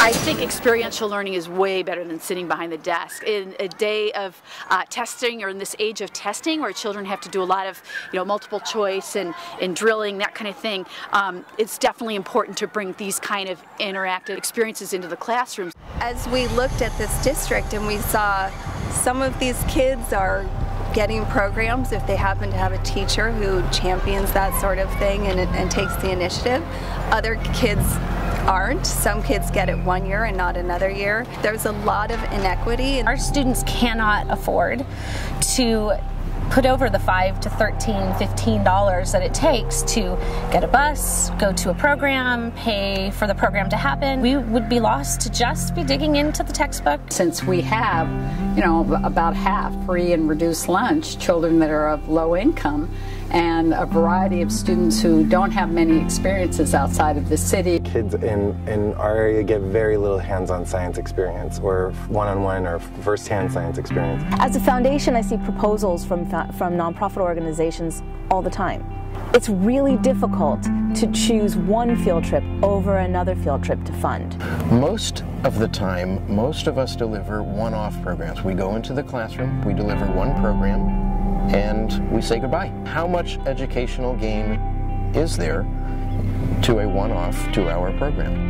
I think experiential learning is way better than sitting behind the desk. In a day of testing, or in this age of testing where children have to do a lot of multiple choice and drilling, that kind of thing, it's definitely important to bring these kind of interactive experiences into the classrooms. As we looked at this district and we saw some of these kids are getting programs if they happen to have a teacher who champions that sort of thing and takes the initiative. Other kids aren't. Some kids get it 1 year and not another year. There's a lot of inequity. Our students cannot afford to put over the $5 to $13, $15 that it takes to get a bus, go to a program, pay for the program to happen. We would be lost to just be digging into the textbook. Since we have, about half free and reduced lunch, children that are of low income, and a variety of students who don't have many experiences outside of the city. Kids in our area get very little hands-on science experience, or one-on-one or first-hand science experience. As a foundation, I see proposals from nonprofit organizations all the time. It's really difficult to choose one field trip over another field trip to fund. Most of the time, most of us deliver one-off programs. We go into the classroom, we deliver one program, and we say goodbye. How much educational gain is there to a one-off 2-hour program?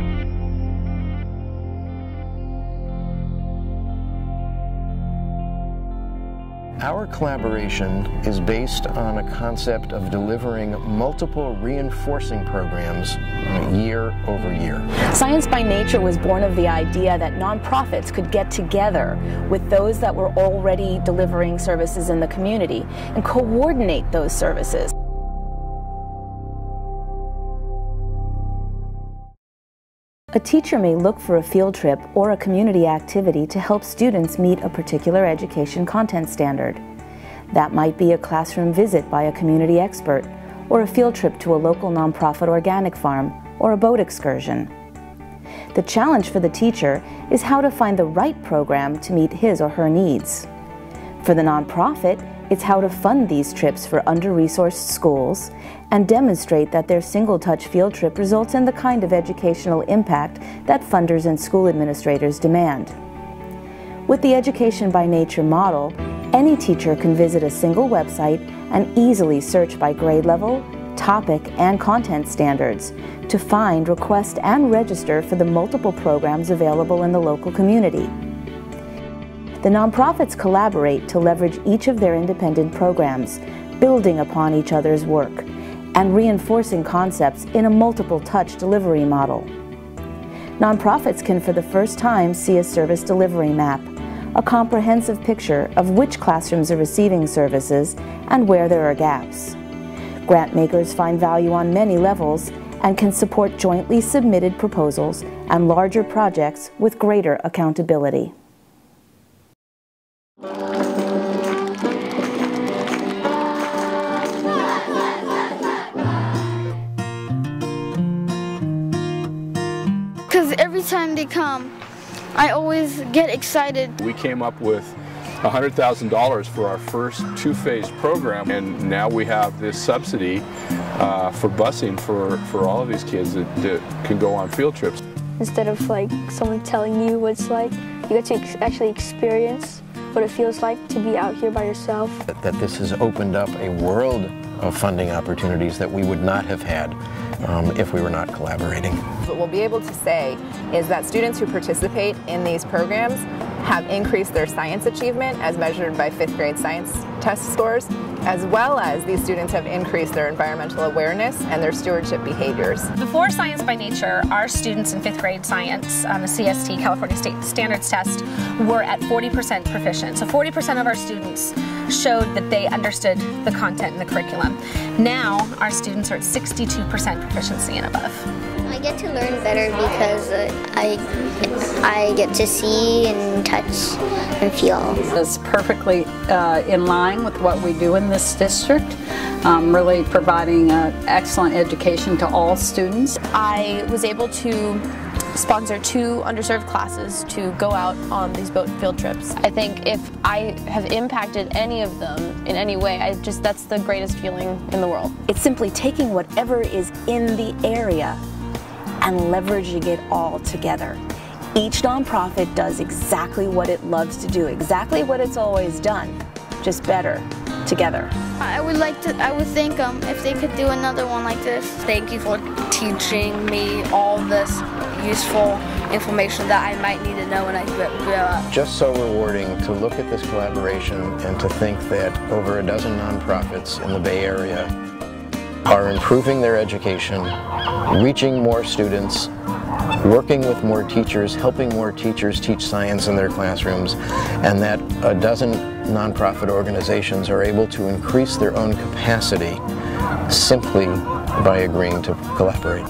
Our collaboration is based on a concept of delivering multiple reinforcing programs year over year. Science by Nature was born of the idea that nonprofits could get together with those that were already delivering services in the community and coordinate those services. A teacher may look for a field trip or a community activity to help students meet a particular education content standard. That might be a classroom visit by a community expert, or a field trip to a local nonprofit organic farm, or a boat excursion. The challenge for the teacher is how to find the right program to meet his or her needs. For the nonprofit, it's how to fund these trips for under-resourced schools and demonstrate that their single-touch field trip results in the kind of educational impact that funders and school administrators demand. With the Education by Nature model, any teacher can visit a single website and easily search by grade level, topic, and content standards to find, request, and register for the multiple programs available in the local community. The nonprofits collaborate to leverage each of their independent programs, building upon each other's work, and reinforcing concepts in a multiple-touch delivery model. Nonprofits can for the first time see a service delivery map, a comprehensive picture of which classrooms are receiving services and where there are gaps. Grant makers find value on many levels and can support jointly submitted proposals and larger projects with greater accountability. Because every time they come, I always get excited. We came up with $100,000 for our first 2-phase program, and now we have this subsidy for busing for all of these kids that can go on field trips. Instead of someone telling you what it's like, you get to actually experience what it feels like to be out here by yourself. That this has opened up a world of funding opportunities that we would not have had if we were not collaborating. What we'll be able to say is that students who participate in these programs have increased their science achievement as measured by 5th grade science test scores, as well as these students have increased their environmental awareness and their stewardship behaviors. Before Science by Nature, our students in 5th grade science on the CST, California State Standards Test, were at 40% proficient. So 40% of our students showed that they understood the content in the curriculum. Now our students are at 62% proficiency and above. I get to learn better because I get to see and touch and feel. It's perfectly in line with what we do in this district, really providing an excellent education to all students. I was able to sponsor 2 underserved classes to go out on these boat field trips. I think if I have impacted any of them, in any way. That's the greatest feeling in the world. It's simply taking whatever is in the area and leveraging it all together. Each nonprofit does exactly what it loves to do, exactly what it's always done, just better together. I would think if they could do another one like this. Thank you for teaching me all this useful information that I might need to know when I grow up. Just so rewarding to look at this collaboration and to think that over a dozen nonprofits in the Bay Area are improving their education, reaching more students, working with more teachers, helping more teachers teach science in their classrooms, and that a dozen nonprofit organizations are able to increase their own capacity simply by agreeing to collaborate.